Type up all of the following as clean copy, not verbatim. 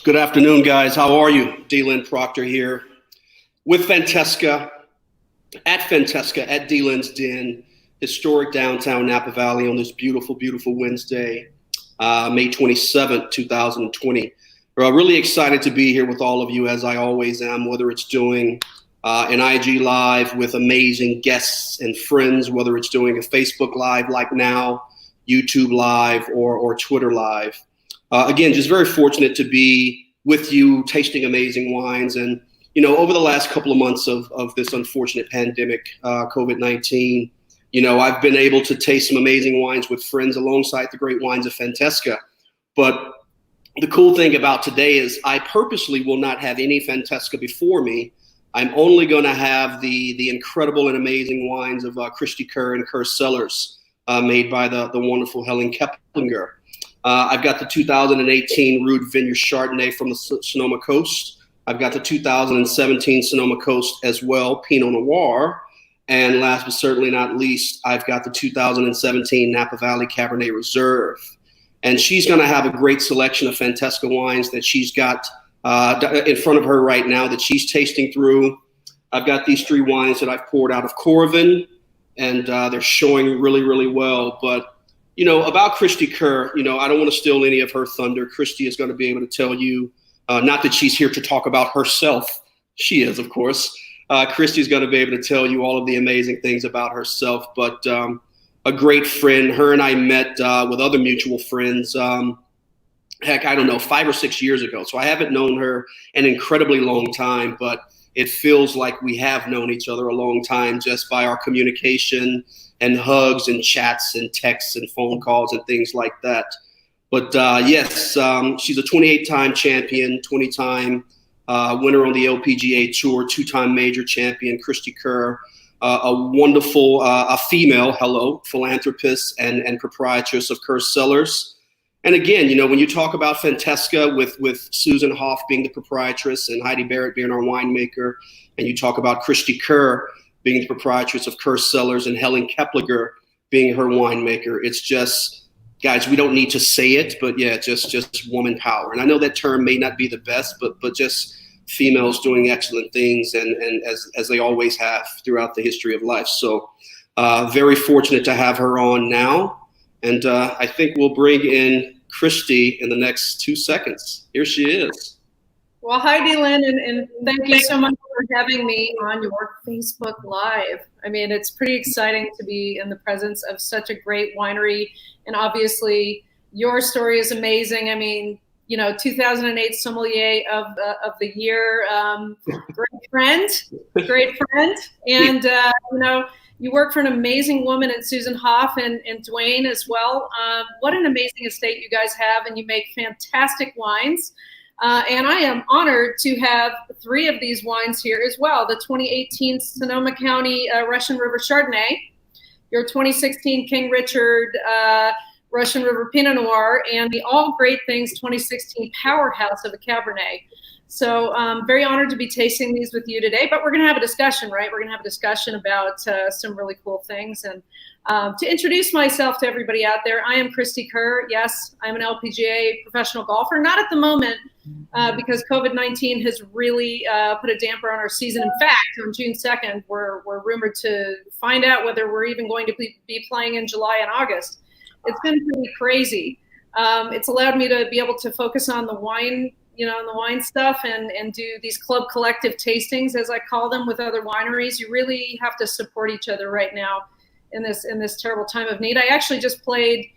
Good afternoon, guys. How are you? DLynn Proctor here with Fantesca, at DLynn's Den, historic downtown Napa Valley on this beautiful, beautiful Wednesday, May 27th, 2020. We're really excited to be here with all of you, as I always am, whether it's doing an IG Live with amazing guests and friends, whether it's doing a Facebook Live like now, YouTube Live, or Twitter Live. Again, just very fortunate to be with you, tasting amazing wines. And, you know, over the last couple of months of this unfortunate pandemic, COVID-19, you know, I've been able to taste some amazing wines with friends alongside the great wines of Fantesca. But the cool thing about today is I purposely will not have any Fantesca before me. I'm only going to have the incredible and amazing wines of Cristie Kerr and Kerr Cellars, made by the wonderful Helen Keplinger. I've got the 2018 Rude Vineyard Chardonnay from the Sonoma Coast. I've got the 2017 Sonoma Coast as well, Pinot Noir. And last but certainly not least, I've got the 2017 Napa Valley Cabernet Reserve. And she's going to have a great selection of Fantesca wines that she's got in front of her right now that she's tasting through. I've got these three wines that I've poured out of Corvin, and they're showing really, really well. But you know, about Cristie Kerr, you know, I don't want to steal any of her thunder. Cristie is going to be able to tell you, not that she's here to talk about herself. She is, of course. Cristie is going to be able to tell you all of the amazing things about herself. But a great friend. Her and I met with other mutual friends, heck, I don't know, 5 or 6 years ago. So I haven't known her an incredibly long time, but it feels like we have known each other a long time just by our communication and hugs and chats and texts and phone calls and things like that. But yes, she's a 28-time champion, 20-time winner on the LPGA Tour, 2-time major champion, Cristie Kerr, a wonderful, a female, philanthropist and proprietress of Kerr Cellars. And again, you know, when you talk about Fantesca with Susan Hoff being the proprietress and Heidi Barrett being our winemaker, and you talk about Cristie Kerr being the proprietress of Kerr Cellars and Helen Keplinger being her winemaker. It's just, guys, we don't need to say it, but yeah, just woman power. And I know that term may not be the best, but just females doing excellent things, and as they always have throughout the history of life. So very fortunate to have her on now. And I think we'll bring in Cristie in the next 2 seconds. Here she is. Well, hi, DLynn, and thank you so much for having me on your Facebook Live. I mean, it's pretty exciting to be in the presence of such a great winery, and obviously your story is amazing. I mean, you know, 2008 Sommelier of the Year, great friend, and you know, you work for an amazing woman in Susan Hoff and Dwayne as well. What an amazing estate you guys have, and you make fantastic wines. And I am honored to have 3 of these wines here as well. The 2018 Sonoma County Russian River Chardonnay, your 2016 King Richard Russian River Pinot Noir, and the All Great Things 2016 Powerhouse of a Cabernet. So very honored to be tasting these with you today, but we're going to have a discussion, right? We're going to have a discussion about some really cool things. And to introduce myself to everybody out there, I am Cristie Kerr. Yes, I'm an LPGA professional golfer, not at the moment because COVID-19 has really put a damper on our season. In fact, on June 2nd, we're rumored to find out whether we're even going to be playing in July and August. It's been pretty crazy. It's allowed me to be able to focus on the wine, you know, the wine stuff and do these club collective tastings, as I call them, with other wineries. You really have to support each other right now in this terrible time of need. I actually just played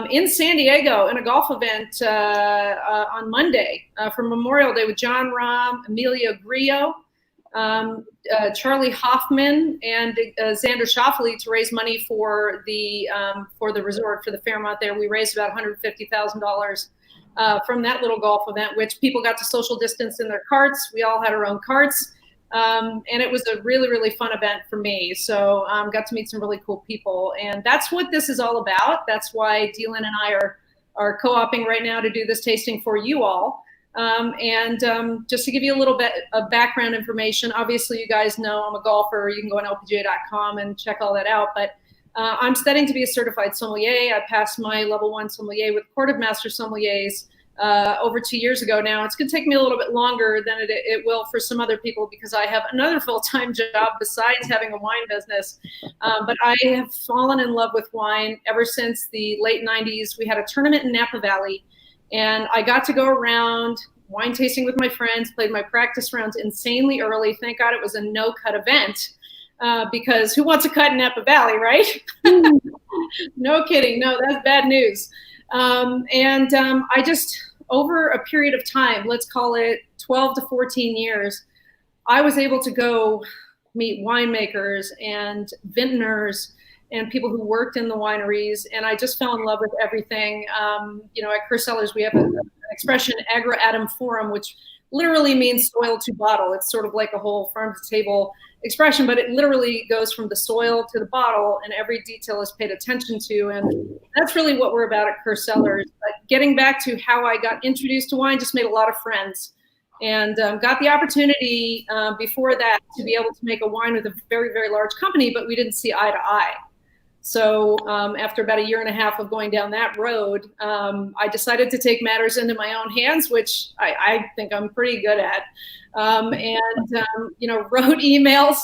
in San Diego in a golf event on Monday for Memorial Day with John Rahm, Emilio Grillo, Charlie Hoffman, and Xander Schauffele to raise money for the resort, for the Fairmont there. We raised about $150,000 from that little golf event, which people got to social distance in their carts. We all had our own carts. And it was a really, really fun event for me. So got to meet some really cool people. And that's what this is all about. That's why DLynn and I are co-oping right now to do this tasting for you all. Just to give you a little bit of background information, obviously you guys know I'm a golfer. You can go on LPGA.com and check all that out. But I'm studying to be a certified sommelier. I passed my level 1 sommelier with Court of Master Sommeliers over 2 years ago now. It's going to take me a little bit longer than it will for some other people because I have another full-time job besides having a wine business. But I have fallen in love with wine ever since the late 90s. We had a tournament in Napa Valley, and I got to go around wine tasting with my friends, played my practice rounds insanely early. Thank God it was a no-cut event because who wants a cut in Napa Valley, right? No kidding. No, that's bad news. I just, over a period of time, let's call it 12 to 14 years, I was able to go meet winemakers and vintners and people who worked in the wineries, and I just fell in love with everything. At Kerr Cellars, we have an expression, agra adum forum, which literally means soil to bottle. It's sort of like a whole farm to table expression, but it literally goes from the soil to the bottle, and every detail is paid attention to. And that's really what we're about at Kerr Cellars. But getting back to how I got introduced to wine, just made a lot of friends, and got the opportunity before that to be able to make a wine with a very, very large company, but we didn't see eye to eye. So after about 1.5 years of going down that road, I decided to take matters into my own hands, which I think I'm pretty good at. Wrote emails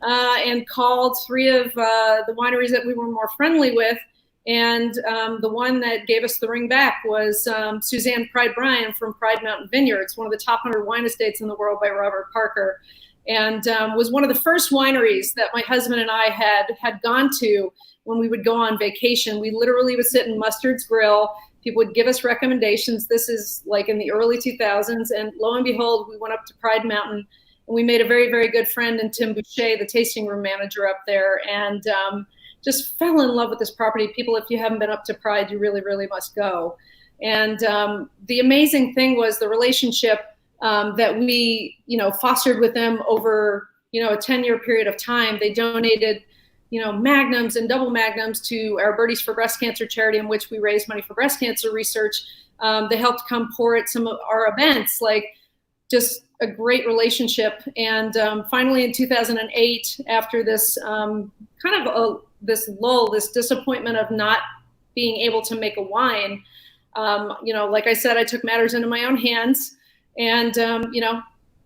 and called 3 of the wineries that we were more friendly with. And the one that gave us the ring back was Suzanne Pride Bryan from Pride Mountain Vineyards, one of the top 100 wine estates in the world by Robert Parker. And was one of the first wineries that my husband and I had gone to when we would go on vacation. We literally would sit in Mustard's Grill. People would give us recommendations. This is like in the early 2000s. And lo and behold, we went up to Pride Mountain, and we made a very, very good friend in Tim Boucher, the tasting room manager up there, and just fell in love with this property. People, if you haven't been up to Pride, you really, really must go. And the amazing thing was the relationship that we, fostered with them over, a 10-year period of time. They donated, magnums and double magnums to our Birdies for Breast Cancer charity, in which we raise money for breast cancer research. They helped come pour at some of our events, like just a great relationship. And finally in 2008, after this this lull, this disappointment of not being able to make a wine, like I said, I took matters into my own hands. And,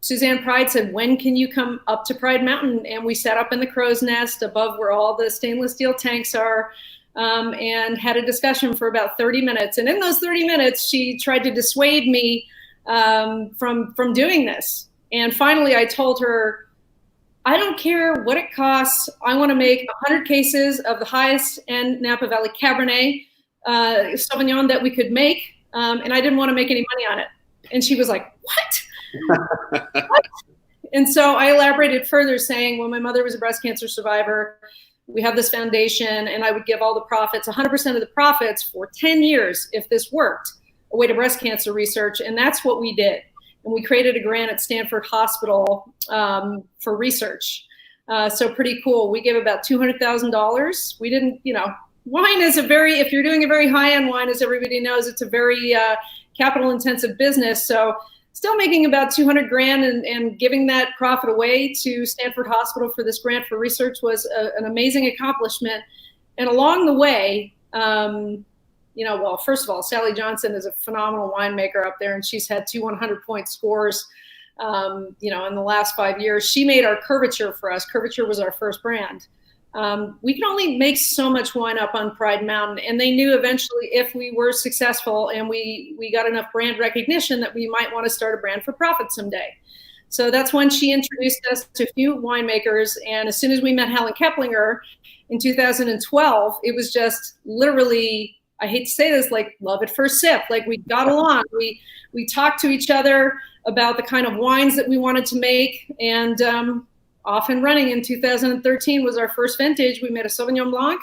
Suzanne Pride said, when can you come up to Pride Mountain? And we sat up in the crow's nest above where all the stainless steel tanks are, and had a discussion for about 30 minutes. And in those 30 minutes, she tried to dissuade me from doing this. And finally, I told her, I don't care what it costs. I want to make 100 cases of the highest end Napa Valley Cabernet Sauvignon that we could make. And I didn't want to make any money on it. And she was like, what? What? And so I elaborated further, saying, well, my mother was a breast cancer survivor. We have this foundation, and I would give all the profits, 100% of the profits for 10 years, if this worked, away to breast cancer research. And that's what we did. And we created a grant at Stanford Hospital for research. So pretty cool. We gave about $200,000. We didn't, wine is if you're doing a very high-end wine, as everybody knows, it's a very capital-intensive business. So still making about $200,000 and giving that profit away to Stanford Hospital for this grant for research was an amazing accomplishment. And along the way, first of all, Sally Johnson is a phenomenal winemaker up there, and she's had 2 100-point scores, in the last 5 years. She made our curvature for us. Curvature was our first brand. We can only make so much wine up on Pride Mountain, and they knew eventually if we were successful and we got enough brand recognition that we might want to start a brand for profit someday. So that's when she introduced us to a few winemakers, and as soon as we met Helen Keplinger in 2012, it was just literally, I hate to say this, like love at first sip. Like we got along, we talked to each other about the kind of wines that we wanted to make, and off and running in 2013 was our first vintage. We made a Sauvignon Blanc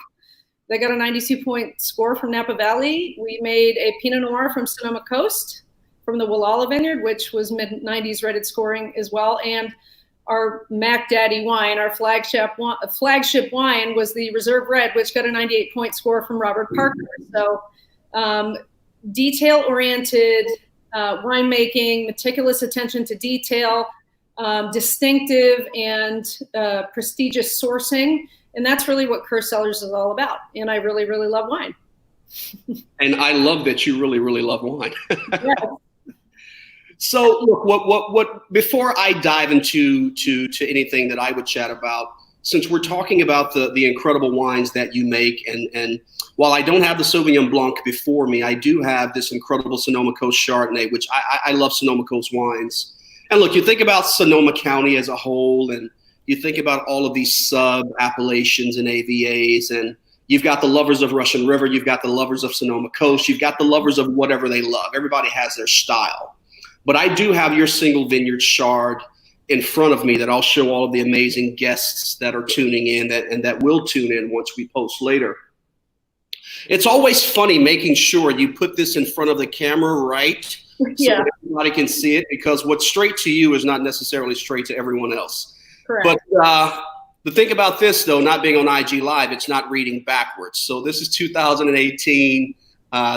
that got a 92-point score from Napa Valley. We made a Pinot Noir from Sonoma Coast from the Wallala Vineyard, which was mid-90s rated scoring as well. And our Mac Daddy wine, our flagship wine, was the Reserve Red, which got a 98-point score from Robert Parker. So detail-oriented winemaking, meticulous attention to detail, distinctive and prestigious sourcing. And that's really what Kerr Cellars is all about. And I really, really love wine. And I love that you really, really love wine. Yes. So look, what before I dive into anything that I would chat about, since we're talking about the incredible wines that you make, and while I don't have the Sauvignon Blanc before me, I do have this incredible Sonoma Coast Chardonnay, which I love Sonoma Coast wines. And look, you think about Sonoma County as a whole, and you think about all of these sub-appellations and AVAs, and you've got the lovers of Russian River, you've got the lovers of Sonoma Coast, you've got the lovers of whatever they love. Everybody has their style. But I do have your single vineyard Chard in front of me that I'll show all of the amazing guests that are tuning in and that will tune in once we post later. It's always funny making sure you put this in front of the camera, right? Yeah. So that everybody can see it, because what's straight to you is not necessarily straight to everyone else. Correct. But the thing about this, though, not being on IG Live, it's not reading backwards. So this is 2018.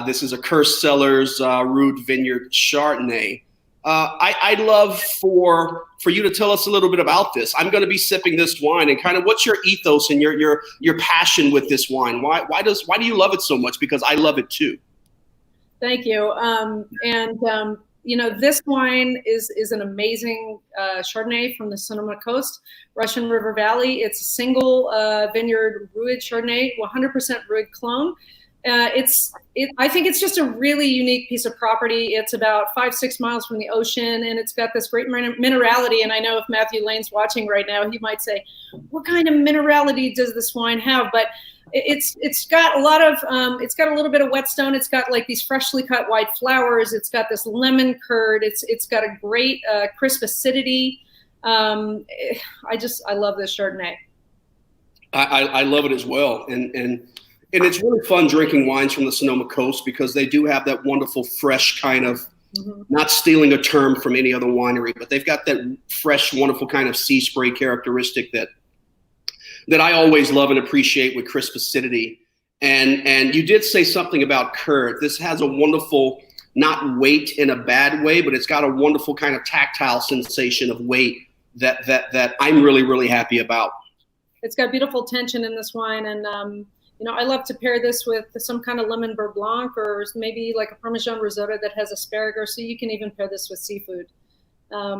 This is a Kerr Cellars Rude Vineyard Chardonnay. I'd love for you to tell us a little bit about this. I'm going to be sipping this wine, and kind of what's your ethos and your passion with this wine? Why do you love it so much? Because I love it too. Thank you. You know, this wine is an amazing Chardonnay from the Sonoma Coast, Russian River Valley. It's a single vineyard Rued Chardonnay, 100% Rued clone. I think it's just a really unique piece of property. It's about 5-6 miles from the ocean, and it's got this great minerality. And I know if Matthew Lane's watching right now, he might say, "What kind of minerality does this wine have?" But it's got a lot of it's got a little bit of whetstone. It's got like these freshly cut white flowers. It's got this lemon curd. It's got a great crisp acidity. I love this Chardonnay. I love it as well, and it's really fun drinking wines from the Sonoma Coast, because they do have that wonderful, fresh kind of, not stealing a term from any other winery, but they've got that fresh, wonderful kind of sea spray characteristic that I always love and appreciate with crisp acidity. And you did say something about Kerr. This has a wonderful, not weight in a bad way, but it's got a wonderful kind of tactile sensation of weight that I'm really, really happy about. It's got beautiful tension in this wine, and you know, I love to pair this with some kind of lemon beurre blanc, or maybe like a Parmesan risotto that has asparagus. So you can even pair this with seafood.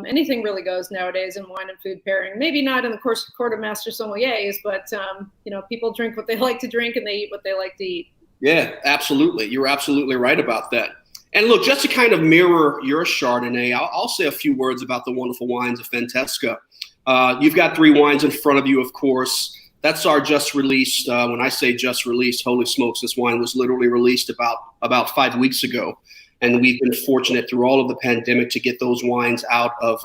Anything really goes nowadays in wine and food pairing. Maybe not in the court of master sommeliers, but you know, people drink what they like to drink and they eat what they like to eat. Yeah, absolutely. You're absolutely right about that. And look, just to kind of mirror your Chardonnay, I'll say a few words about the wonderful wines of Fantesca. You've got 3 wines in front of you, of course. That's our just released. When I say just released, holy smokes, this wine was literally released about 5 weeks ago. And we've been fortunate through all of the pandemic to get those wines out of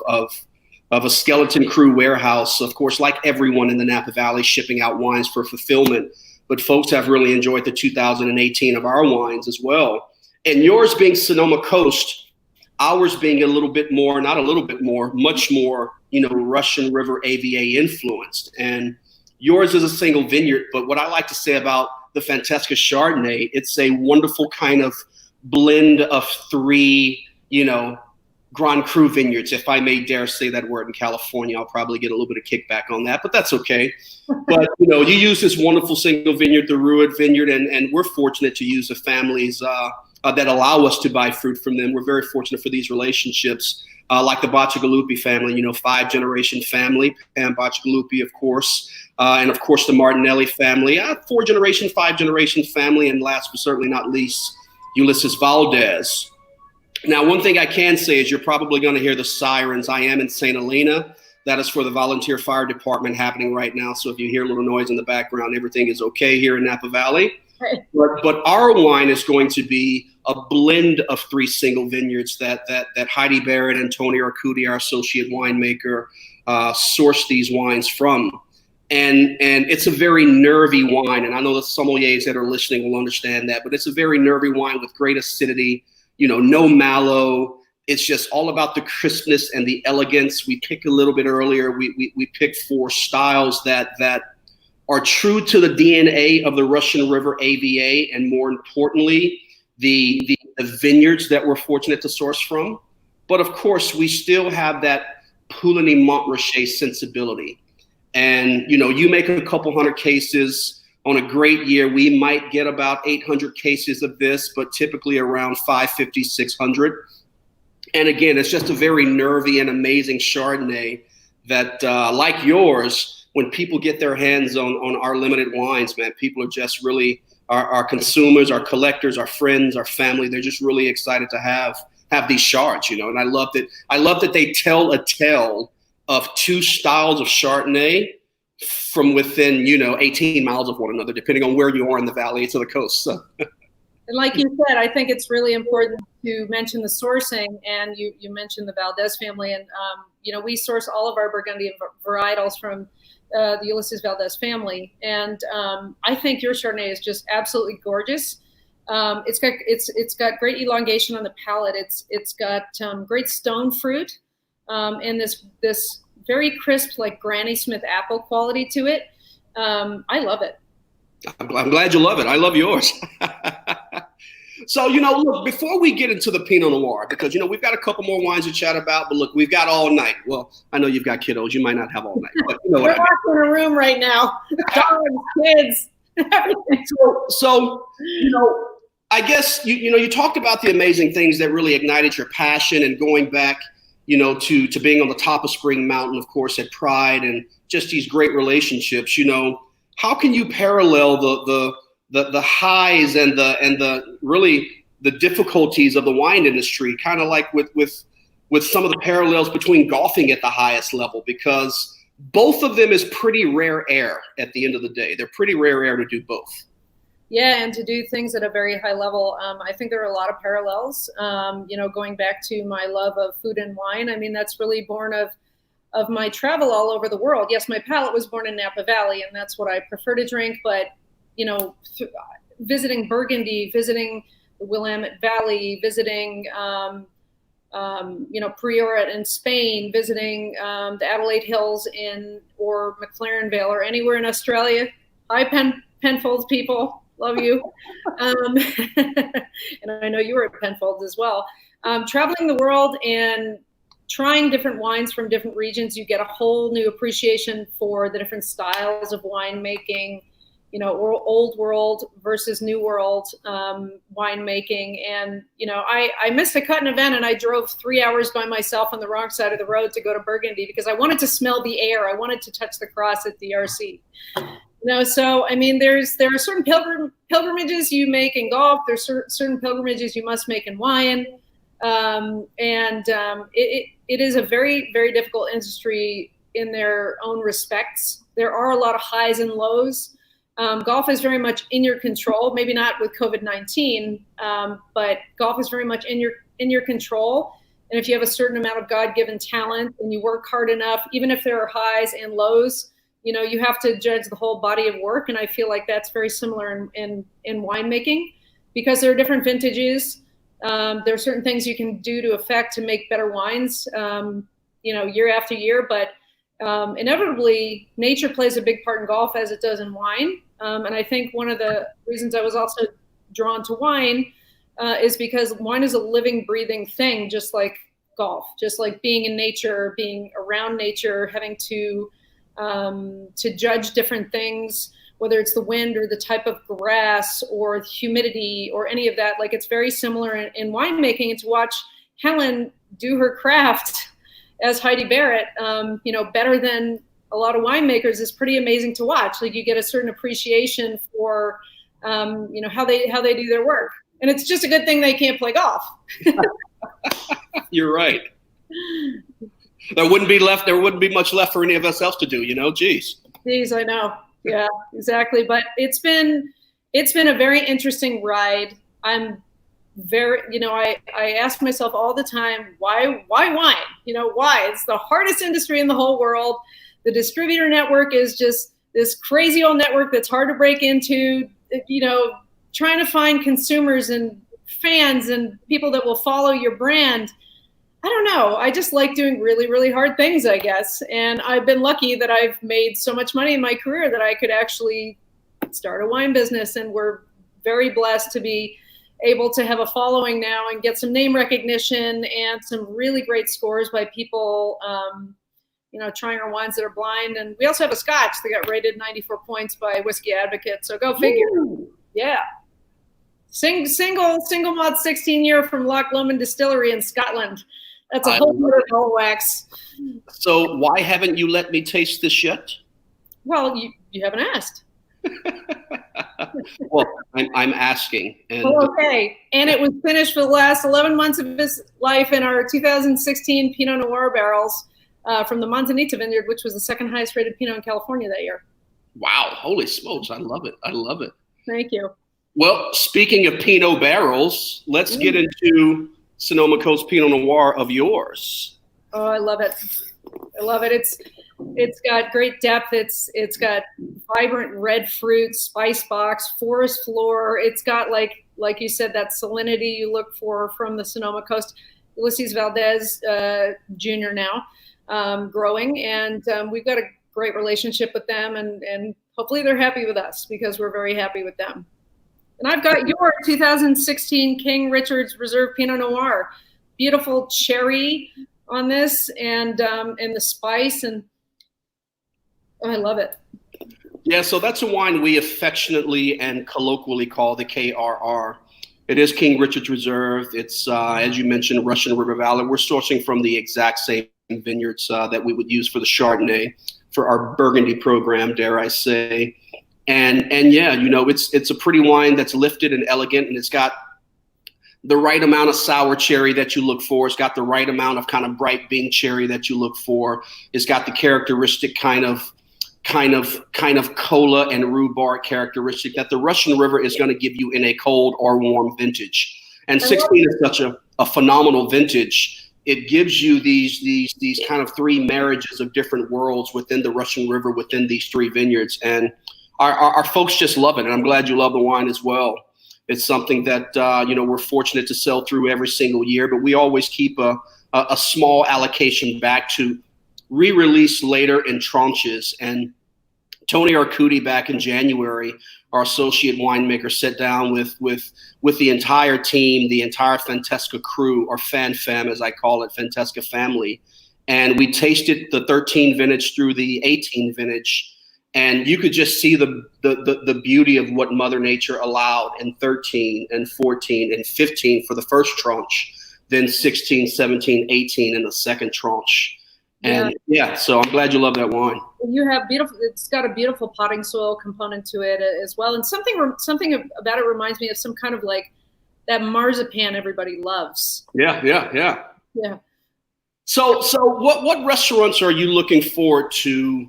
a skeleton crew warehouse. Of course, like everyone in the Napa Valley, shipping out wines for fulfillment. But folks have really enjoyed the 2018 of our wines as well. And yours being Sonoma Coast, ours being a little bit more, not a little bit more, much more, you know, Russian River AVA influenced. And yours is a single vineyard. But what I like to say about the Fantesca Chardonnay, it's a wonderful kind of blend of 3, you know, Grand Cru vineyards, if I may dare say that word in California. I'll probably get a little bit of kickback on that, but that's okay. But, you know, you use this wonderful single vineyard, the Rued vineyard, and we're fortunate to use the families that allow us to buy fruit from them. We're very fortunate for these relationships, like the Bacigalupi family, you know, 5-generation family, Pam Bacigalupi, of course, and of course the Martinelli family, 4-generation, 5-generation family, and last but certainly not least, Ulysses Valdez. Now, one thing I can say is you're probably going to hear the sirens. I am in St. Helena. That is for the volunteer fire department happening right now. So if you hear a little noise in the background, everything is okay here in Napa Valley. But our wine is going to be a blend of 3 single vineyards that Heidi Barrett and Tony Arcudi, our associate winemaker, sourced these wines from. And it's a very nervy wine. And I know the sommeliers that are listening will understand that, but it's a very nervy wine with great acidity, you know, no mallow. It's just all about the crispness and the elegance. We picked a little bit earlier. We picked 4 styles that are true to the DNA of the Russian River AVA, and more importantly, the vineyards that we're fortunate to source from. But of course, we still have that Puligny Montrachet sensibility. And, you know, you make a couple hundred cases On a great year, we might get about 800 cases of this, but typically around 550, 600. And again, it's just a very nervy and amazing Chardonnay that, like yours, when people get their hands on our limited wines, man, people are just really, our consumers, our collectors, our friends, our family, they're just really excited to have these Chards, you know. And I love that they tell a tale of two styles of Chardonnay from within, 18 miles of one another, depending on where you are in the valley to the coast. So. And like you said, I think it's really important to mention the sourcing, and you mentioned the Valdez family, and we source all of our Burgundian varietals from the Ulysses Valdez family, and I think your Chardonnay is just absolutely gorgeous. It's got great elongation on the palate. It's got great stone fruit, and this very crisp, like Granny Smith apple quality to it. I love it. I'm glad you love it. I love yours. So, look, before we get into the Pinot Noir, because, we've got a couple more wines to chat about, but look, we've got all night. Well, I know you've got kiddos. You might not have all night, but you know what I mean. We're in a room right now. Dogs, kids, everything. So, I guess, you talked about the amazing things that really ignited your passion and going back, to being on the top of Spring Mountain, of course, at Pride, and just these great relationships. How can you parallel the highs and the really the difficulties of the wine industry, kind of like with some of the parallels between golfing at the highest level, because both of them is pretty rare air at the end of the day. They're pretty rare air to do both. Yeah, and to do things at a very high level. I think there are a lot of parallels, going back to my love of food and wine. I mean, that's really born of my travel all over the world. Yes, my palate was born in Napa Valley, and that's what I prefer to drink. But, visiting Burgundy, visiting the Willamette Valley, visiting, Priorat in Spain, visiting the Adelaide Hills or McLaren Vale or anywhere in Australia. Hi, Penfolds people. Love you. And I know you were at Penfolds as well. Traveling the world and trying different wines from different regions, you get a whole new appreciation for the different styles of winemaking, or old world versus new world winemaking. And, I missed a cutting event and I drove 3 hours by myself on the wrong side of the road to go to Burgundy because I wanted to smell the air. I wanted to touch the cross at DRC. So, I mean, there are certain pilgrimages you make in golf. There's certain pilgrimages you must make in wine. It is a very, very difficult industry in their own respects. There are a lot of highs and lows. Golf is very much in your control, maybe not with COVID-19, but golf is very much in your control. And if you have a certain amount of God-given talent and you work hard enough, even if there are highs and lows, you have to judge the whole body of work. And I feel like that's very similar in winemaking, because there are different vintages. There are certain things you can do to make better wines, year after year. But inevitably, nature plays a big part in golf as it does in wine. And I think one of the reasons I was also drawn to wine is because wine is a living, breathing thing, just like golf, just like being in nature, being around nature, having to judge different things, whether it's the wind or the type of grass or humidity or any of that. Like, it's very similar in winemaking. And to watch Helen do her craft as Heidi Barrett, better than a lot of winemakers is pretty amazing to watch. Like, you get a certain appreciation for, how they do their work. And it's just a good thing they can't play golf. You're right. There wouldn't be much left for any of us else to do, geez. Geez, I know. Yeah, exactly. But it's been a very interesting ride. I'm very, I ask myself all the time, why wine? Why? It's the hardest industry in the whole world. The distributor network is just this crazy old network that's hard to break into, trying to find consumers and fans and people that will follow your brand. I don't know. I just like doing really, really hard things, I guess. And I've been lucky that I've made so much money in my career that I could actually start a wine business. And we're very blessed to be able to have a following now and get some name recognition and some really great scores by people, trying our wines that are blind. And we also have a Scotch that got rated 94 points by Whiskey Advocate. So go figure. Ooh. Yeah. Single malt 16-year from Loch Lomond Distillery in Scotland. That's a whole other ball of wax. So why haven't you let me taste this yet? Well, you haven't asked. Well, I'm asking. And well, okay. And it was finished for the last 11 months of his life in our 2016 Pinot Noir barrels from the Montanita vineyard, which was the second highest rated Pinot in California that year. Wow. Holy smokes. I love it. I love it. Thank you. Well, speaking of Pinot barrels, let's get into Sonoma Coast Pinot Noir of yours. Oh, I love it. I love it. It's got great depth. It's got vibrant red fruit, spice box, forest floor. It's got like you said, that salinity you look for from the Sonoma Coast. Ulysses Valdez Jr. now growing, and we've got a great relationship with them, and hopefully they're happy with us because we're very happy with them. And I've got your 2016 King Richard's Reserve Pinot Noir, beautiful cherry on this, and the spice, and I love it. Yeah, so that's a wine we affectionately and colloquially call the KRR. It is King Richard's Reserve. It's, as you mentioned, Russian River Valley. We're sourcing from the exact same vineyards that we would use for the Chardonnay, for our Burgundy program, dare I say. And yeah, it's a pretty wine that's lifted and elegant, and it's got the right amount of sour cherry that you look for. It's got the right amount of kind of bright Bing cherry that you look for. It's got the characteristic kind of cola and rhubarb characteristic that the Russian River is going to give you in a cold or warm vintage. And 16 is such a phenomenal vintage. It gives you these kind of three marriages of different worlds within the Russian River, within these three vineyards. And our folks just love it. And I'm glad you love the wine as well. It's something that, we're fortunate to sell through every single year, but we always keep a small allocation back to re-release later in tranches. And Tony Arcudi back in January, our associate winemaker, sat down with the entire team, the entire Fantesca crew, or Fan Fam as I call it, Fantesca family. And we tasted the 13 vintage through the 18 vintage. And you could just see the beauty of what Mother Nature allowed in 13 and 14 and 15 for the first tranche, then 16, 17, 18 in the second tranche. And yeah, so I'm glad you love that wine. You have it's got a beautiful potting soil component to it as well. And something about it reminds me of some kind of like that marzipan everybody loves. Yeah. So what restaurants are you looking forward to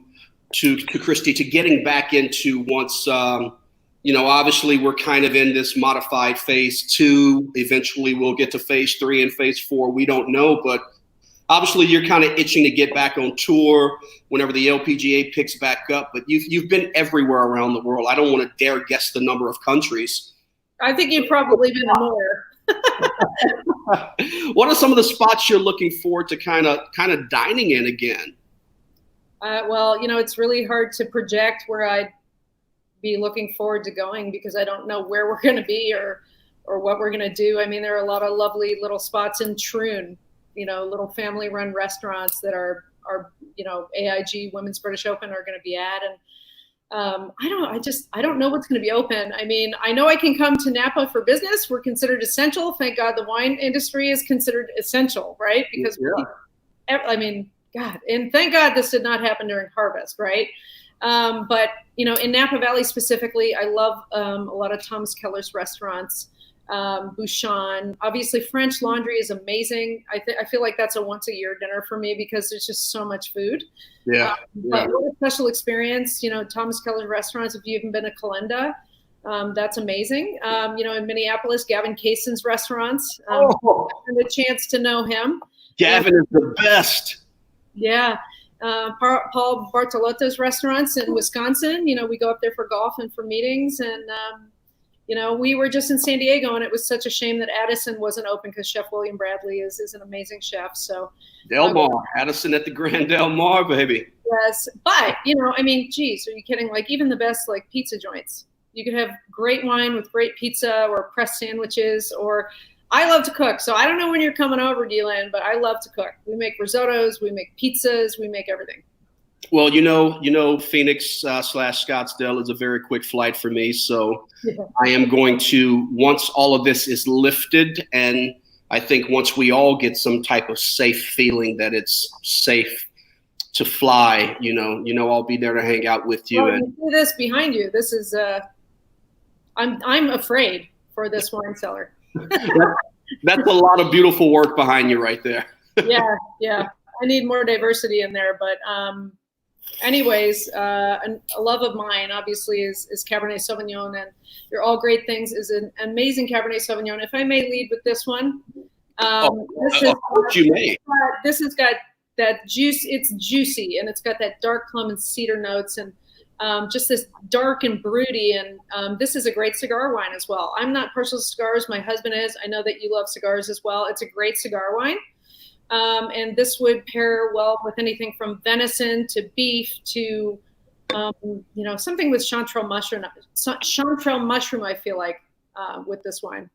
Cristie, to getting back into once, obviously we're kind of in this modified phase 2. Eventually we'll get to phase 3 and phase 4. We don't know, but obviously you're kind of itching to get back on tour whenever the LPGA picks back up, but you've been everywhere around the world. I don't want to dare guess the number of countries. I think you've probably been more. What are some of the spots you're looking forward to kind of dining in again? Well, it's really hard to project where I'd be looking forward to going because I don't know where we're going to be or what we're going to do. I mean, there are a lot of lovely little spots in Troon, little family-run restaurants that are AIG Women's British Open are going to be at, and I don't know what's going to be open. I mean, I know I can come to Napa for business. We're considered essential. Thank God the wine industry is considered essential, right? Because God, and thank God this did not happen during harvest, right? But in Napa Valley specifically, I love a lot of Thomas Keller's restaurants, Bouchon. Obviously, French Laundry is amazing. I feel like that's a once a year dinner for me because there's just so much food. But what a special experience, Thomas Keller's restaurants. If you haven't been to Calenda, that's amazing. In Minneapolis, Gavin Kaysen's restaurants. And a chance to know him. Gavin is the best. Yeah. Paul Bartolotto's restaurants in Wisconsin. We go up there for golf and for meetings. And, we were just in San Diego, and it was such a shame that Addison wasn't open because Chef William Bradley is an amazing chef. So Del Mar, Addison at the Grand Del Mar, baby. Yes. But, geez, are you kidding? Like even the best pizza joints. You could have great wine with great pizza or pressed sandwiches, or I love to cook. So I don't know when you're coming over, DLynn, but I love to cook. We make risottos, we make pizzas, we make everything. Well, Phoenix / Scottsdale is a very quick flight for me. So I am going to, once all of this is lifted, and I think once we all get some type of safe feeling that it's safe to fly, I'll be there to hang out with you. Well, you see this behind you. This is, I'm afraid for this wine cellar. That's a lot of beautiful work behind you right there. Yeah. I need more diversity in there, but anyways, a love of mine obviously is Cabernet Sauvignon, and You're All Great Things is an amazing Cabernet Sauvignon. If I may lead with this one, this has got that juice. It's juicy, and it's got that dark plum and cedar notes, and just this dark and broody. And this is a great cigar wine as well. I'm not partial to cigars. My husband is. I know that you love cigars as well. It's a great cigar wine. And this would pair well with anything from venison to beef to, something with chanterelle mushroom, I feel like, with this wine.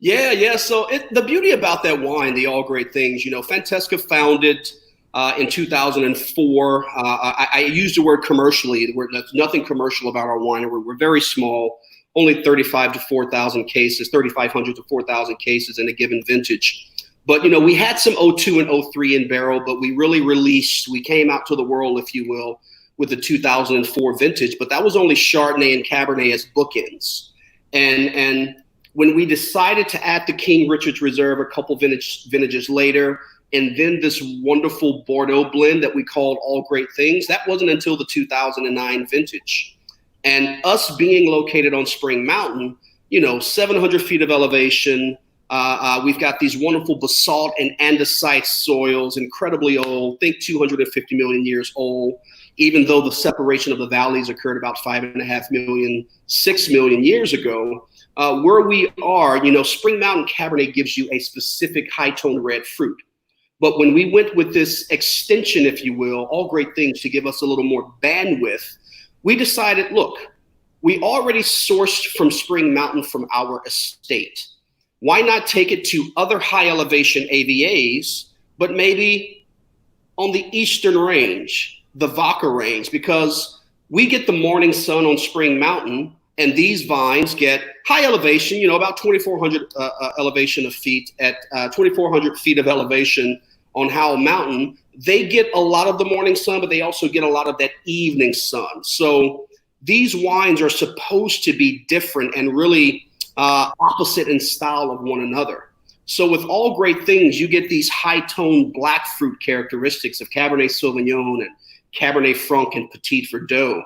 Yeah. So the beauty about that wine, the All Great Things, Fantesca founded in 2004. I use the word commercially. There's nothing commercial about our wine. We're very small, only 3,500 to 4,000 cases in a given vintage. But, we had some 02 and 03 in barrel, but we came out to the world, if you will, with the 2004 vintage. But that was only Chardonnay and Cabernet as bookends. And when we decided to add the King Richard's Reserve a couple vintages later, and then this wonderful Bordeaux blend that we called All Great Things, that wasn't until the 2009 vintage. And us being located on Spring Mountain, 700 feet of elevation, we've got these wonderful basalt and andesite soils, incredibly old, think 250 million years old, even though the separation of the valleys occurred about 5.5 million, 6 million years ago. Where we are, Spring Mountain Cabernet gives you a specific high-tone red fruit. But when we went with this extension, if you will, All Great Things to give us a little more bandwidth, we decided, look, we already sourced from Spring Mountain from our estate. Why not take it to other high elevation AVAs, but maybe on the Eastern Range, the Vaca Range, because we get the morning sun on Spring Mountain, and these vines get high elevation, about 2,400 elevation of feet at 2,400 feet of elevation on Howell Mountain. They get a lot of the morning sun, but they also get a lot of that evening sun. So these wines are supposed to be different and really opposite in style of one another. So with All Great Things, you get these high-toned black fruit characteristics of Cabernet Sauvignon and Cabernet Franc and Petit Verdot.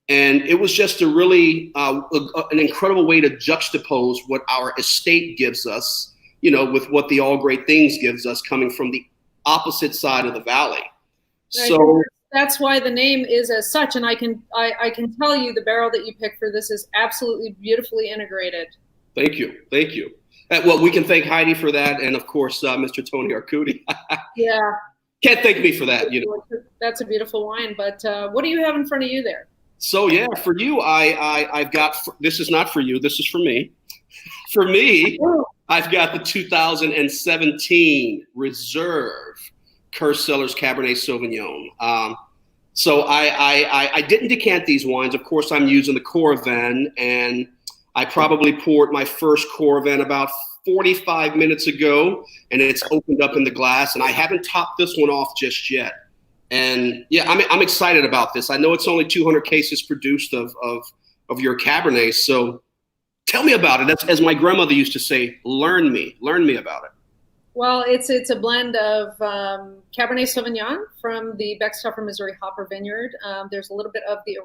And it was just a really an incredible way to juxtapose what our estate gives us, with what the All Great Things gives us coming from the opposite side of the valley. So that's why the name is as such. And I can tell you the barrel that you picked for this is absolutely beautifully integrated. Thank you. Well, we can thank Heidi for that, and of course, Mr. Tony Arcudi. Yeah. Can't thank me for that. That's a beautiful wine. But what do you have in front of you there? So yeah, for you, I've got. This is not for you. This is for me. For me, I've got the 2017 Reserve Kerr Cellars Cabernet Sauvignon. So I didn't decant these wines. Of course, I'm using the Coravin, and I probably poured my first Coravin about 45 minutes ago, and it's opened up in the glass, and I haven't topped this one off just yet. And yeah, I'm excited about this. I know it's only 200 cases produced of your Cabernet. So tell me about it. That's, as my grandmother used to say, learn me about it. Well, it's a blend of Cabernet Sauvignon from the Beckstoffer, Missouri Hopper Vineyard. There's a little bit of the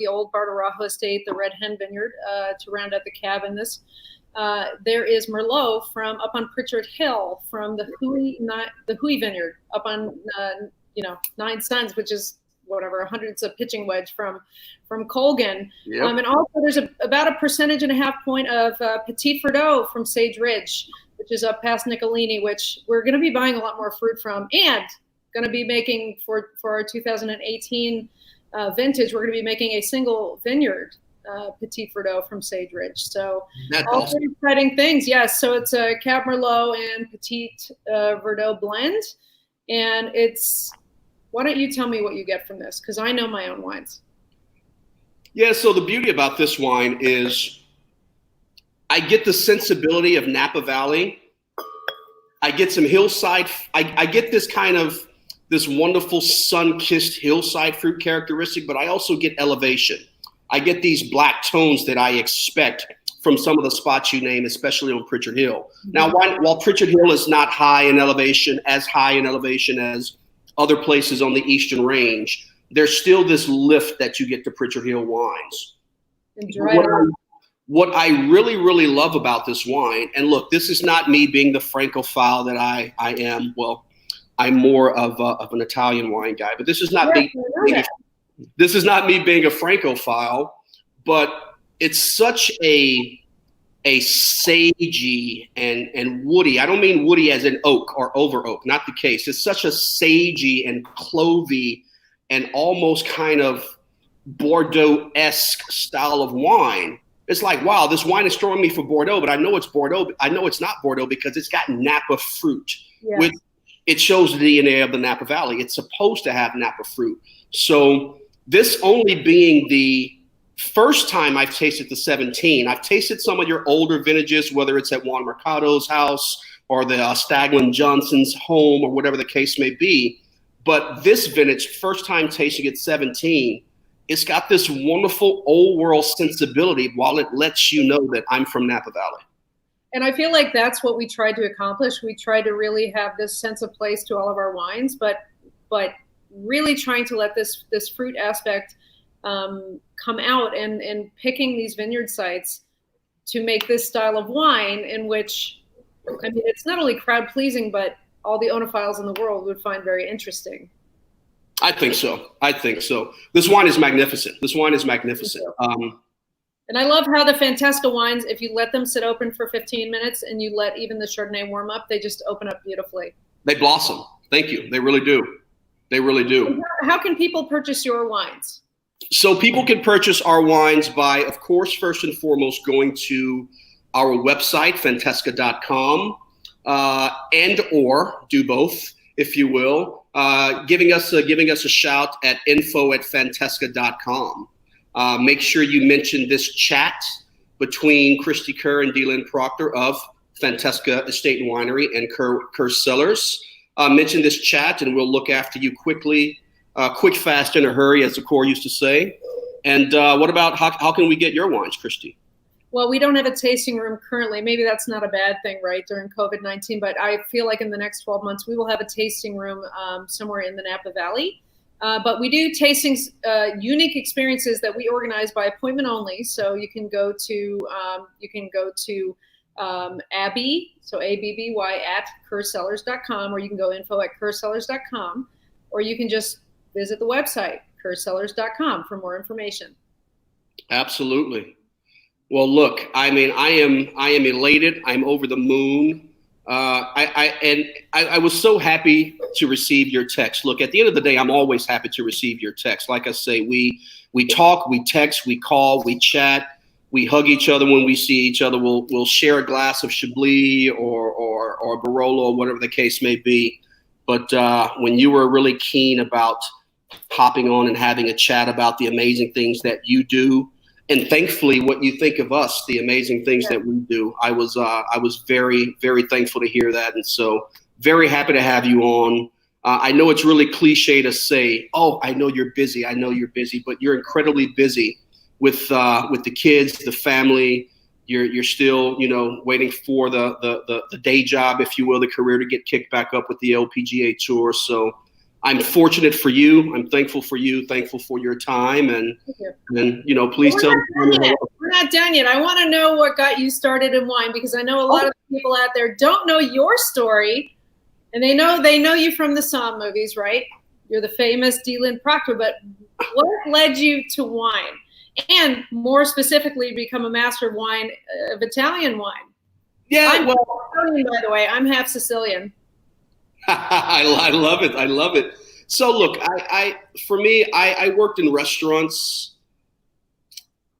old Bardarajo estate, the Red Hen Vineyard, to round out the cab in this. There is Merlot from up on Pritchard Hill from the Hui Vineyard up on Nine Suns, which is whatever, hundreds of pitching wedge from Colgan. Yep. And also there's about a 1.5% point of Petit Verdot from Sage Ridge, which is up past Nicolini, which we're going to be buying a lot more fruit from, and going to be making for our 2018 vintage. We're going to be making a single vineyard Petit Verdot from Sage Ridge. So That's all awesome. very exciting things. Yes. So it's a Cab Merlot and Petit Verdot blend. And why don't you tell me what you get from this? Because I know my own wines. Yeah, so the beauty about this wine is I get the sensibility of Napa Valley. I get some hillside. I get this wonderful sun-kissed hillside fruit characteristic, but I also get elevation. I get these black tones that I expect from some of the spots you name, especially on Pritchard Hill. Now, while Pritchard Hill is not as high in elevation as other places on the Eastern Range, there's still this lift that you get to Pritchard Hill wines. What I really, really love about this wine, and look, this is not me being the Francophile that I am. Well, I'm more of an Italian wine guy, but this is not me being a Francophile, but it's such a sagey and woody. I don't mean woody as in oak or over oak, not the case. It's such a sagey and clovey and almost kind of Bordeaux-esque style of wine. It's like, wow, this wine is throwing me for Bordeaux, but I know it's Bordeaux. I know it's not Bordeaux because it's got Napa fruit. Yes. It shows the DNA of the Napa Valley. It's supposed to have Napa fruit. So this only being the first time I've tasted the 17, I've tasted some of your older vintages, whether it's at Juan Mercado's house or the Staglin Johnson's home or whatever the case may be. But this vintage, first time tasting at 17, it's got this wonderful old world sensibility while it lets you know that I'm from Napa Valley. And I feel like that's what we tried to accomplish. We tried to really have this sense of place to all of our wines, but really trying to let this fruit aspect come out and picking these vineyard sites to make this style of wine in which, I mean, it's not only crowd pleasing, but all the onophiles in the world would find very interesting. I think so. This wine is magnificent. And I love how the Fantesca wines, if you let them sit open for 15 minutes and you let even the Chardonnay warm up, they just open up beautifully. They blossom. Thank you. They really do. How can people purchase your wines? So people can purchase our wines by, of course, first and foremost, going to our website, fantesca.com, and or do both, if you will, giving us a shout at info@fantesca.com. Make sure you mention this chat between Cristie Kerr and DLynn Proctor of Fantesca Estate and Winery and Kerr Cellars. Mention this chat and we'll look after you quickly, quick, fast, in a hurry, as the Corps used to say. And what about how can we get your wines, Cristie? Well, we don't have a tasting room currently. Maybe that's not a bad thing, right, during COVID-19, but I feel like in the next 12 months, we will have a tasting room somewhere in the Napa Valley. But we do tastings, unique experiences that we organize by appointment only. So you can go to Abby, so ABBY at kerrcellars.com, or you can go info@kerrcellars.com, or you can just visit the website, kerrcellars.com, for more information. Absolutely. Well, look, I mean, I am elated. I'm over the moon. I was so happy to receive your text. Look, at the end of the day, I'm always happy to receive your text. Like I say, we talk, we text, we call, we chat, we hug each other when we see each other. We'll share a glass of Chablis or Barolo or whatever the case may be. But when you were really keen about hopping on and having a chat about the amazing things that you do, and thankfully what you think of us, the amazing things that we do, I was very, very thankful to hear that. And so very happy to have you on. I know it's really cliche to say, oh, I know you're busy, but you're incredibly busy with the kids, the family. You're still, waiting for the day job, if you will, the career to get kicked back up with the LPGA tour. So I'm fortunate for you. I'm thankful for you, thankful for your time. And please tell me. We're not done yet. I want to know what got you started in wine, because I know a lot of people out there don't know your story, and they know you from the Somm movies, right? You're the famous DLynn Proctor, but what led you to wine? And more specifically, become a master of wine, of Italian wine. Yeah, I'm Italian, by the way. I'm half Sicilian. I love it. So look, I worked in restaurants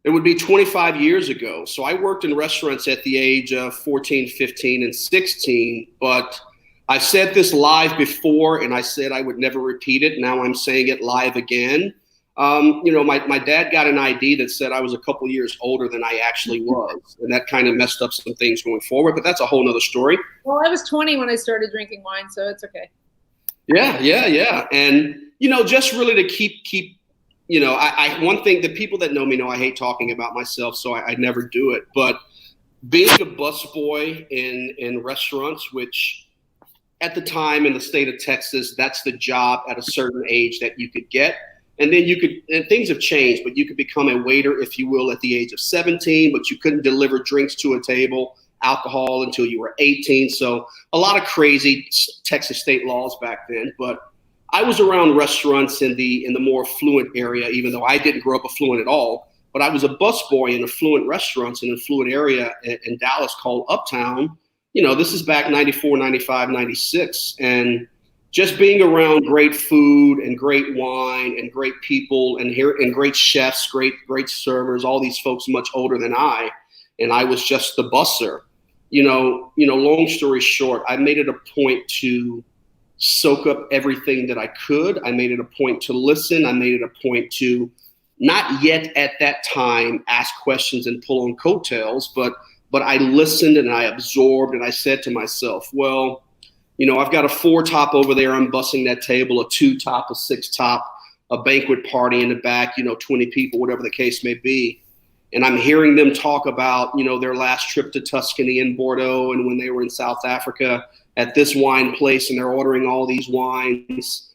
It would be 25 years ago. So I worked in restaurants at the age of 14, 15, and 16. But I said this live before, and I said I would never repeat it. Now I'm saying it live again. My dad got an ID that said I was a couple years older than I actually was. And that kind of messed up some things going forward. But that's a whole nother story. Well, I was 20 when I started drinking wine, so it's okay. Yeah. And, just really to keep one thing, the people that know me know I hate talking about myself, so I never do it. But being a busboy in restaurants, which at the time in the state of Texas, that's the job at a certain age that you could get. And then and things have changed, but you could become a waiter, if you will, at the age of 17, but you couldn't deliver drinks to a table, alcohol, until you were 18. So a lot of crazy Texas state laws back then. But I was around restaurants in the more affluent area, even though I didn't grow up affluent at all. But I was a busboy in affluent restaurants in an affluent area in Dallas called Uptown. This is back 94, 95, 96. And just being around great food and great wine and great people and great chefs, great servers, all these folks much older than I, and I was just the busser. Long story short, I made it a point to soak up everything that I could. I made it a point to listen. I made it a point to not yet at that time ask questions and pull on coattails, but I listened and I absorbed, and I said to myself, well, I've got a 4-top over there. I'm bussing that table, a 2-top, a 6-top, a banquet party in the back, 20 people, whatever the case may be. And I'm hearing them talk about, their last trip to Tuscany and Bordeaux, and when they were in South Africa at this wine place, and they're ordering all these wines.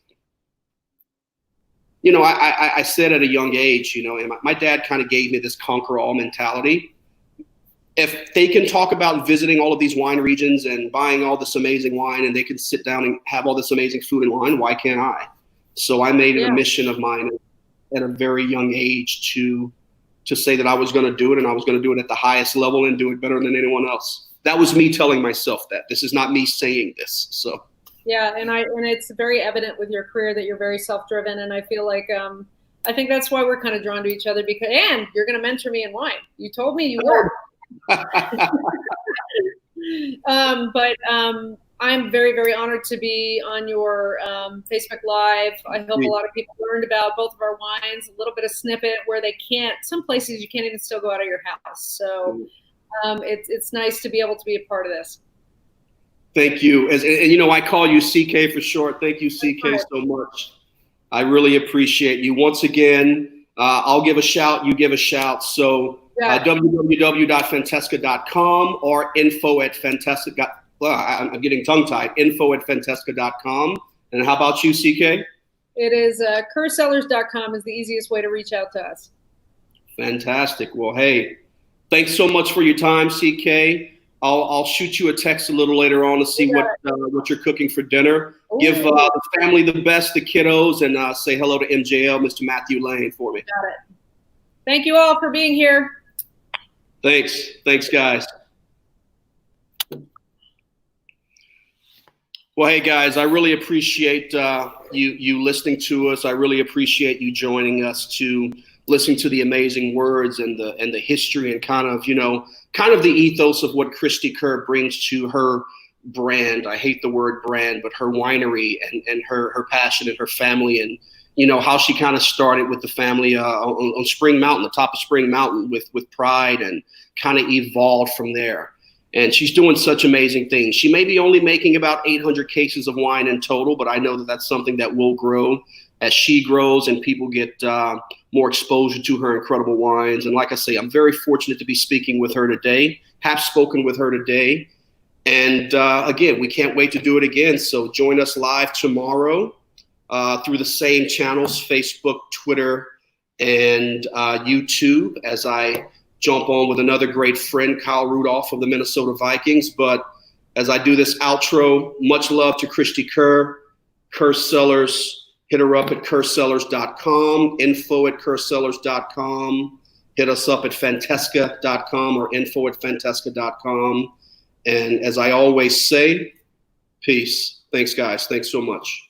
I said at a young age, and my dad kind of gave me this conquer all mentality. If they can talk about visiting all of these wine regions and buying all this amazing wine, and they can sit down and have all this amazing food and wine, why can't I? So I made it a mission of mine at a very young age to say that I was going to do it, and I was going to do it at the highest level and do it better than anyone else. That was me telling myself that. This is not me saying this. So yeah, and it's very evident with your career that you're very self-driven, and I feel like I think that's why we're kind of drawn to each other, and you're going to mentor me in wine. You told me you were. I'm very, very honored to be on your Facebook Live. I hope a lot of people learned about both of our wines, a little bit of snippet where some places you can't even still go out of your house. So it's nice to be able to be a part of this. Thank you. And I call you CK for short. Thank you, CK, so much. I really appreciate you. Once again, I'll give a shout, you give a shout. So www.fantesca.com or info@fantesca. I'm getting tongue-tied. info@fantesca.com. And how about you, CK? It is kerrcellars.com is the easiest way to reach out to us. Fantastic. Well, hey, thanks so much for your time, CK. I'll shoot you a text a little later on to see what you're cooking for dinner. Ooh. Give the family the best, the kiddos, and say hello to MJL, Mr. Matthew Lane, for me. Got it. Thank you all for being here. Thanks, guys. Well, hey, guys, I really appreciate you listening to us. I really appreciate you joining us to listen to the amazing words and the history and kind of the ethos of what Cristie Kerr brings to her brand. I hate the word brand, but her winery and her passion and her family, and how she kind of started with the family on Spring Mountain, the top of Spring Mountain, with pride, and kind of evolved from there. And she's doing such amazing things. She may be only making about 800 cases of wine in total, but I know that that's something that will grow as she grows and people get more exposure to her incredible wines. And like I say, I'm very fortunate to be speaking with her today, have spoken with her today. And again, we can't wait to do it again. So join us live tomorrow through the same channels, Facebook, Twitter, and YouTube, as I jump on with another great friend, Kyle Rudolph of the Minnesota Vikings. But as I do this outro, much love to Cristie Kerr, Kerr Cellars. Hit her up at kerrcellars.com, info@kerrcellars.com. Hit us up at fantesca.com or info@fantesca.com. And as I always say, peace. Thanks, guys. Thanks so much.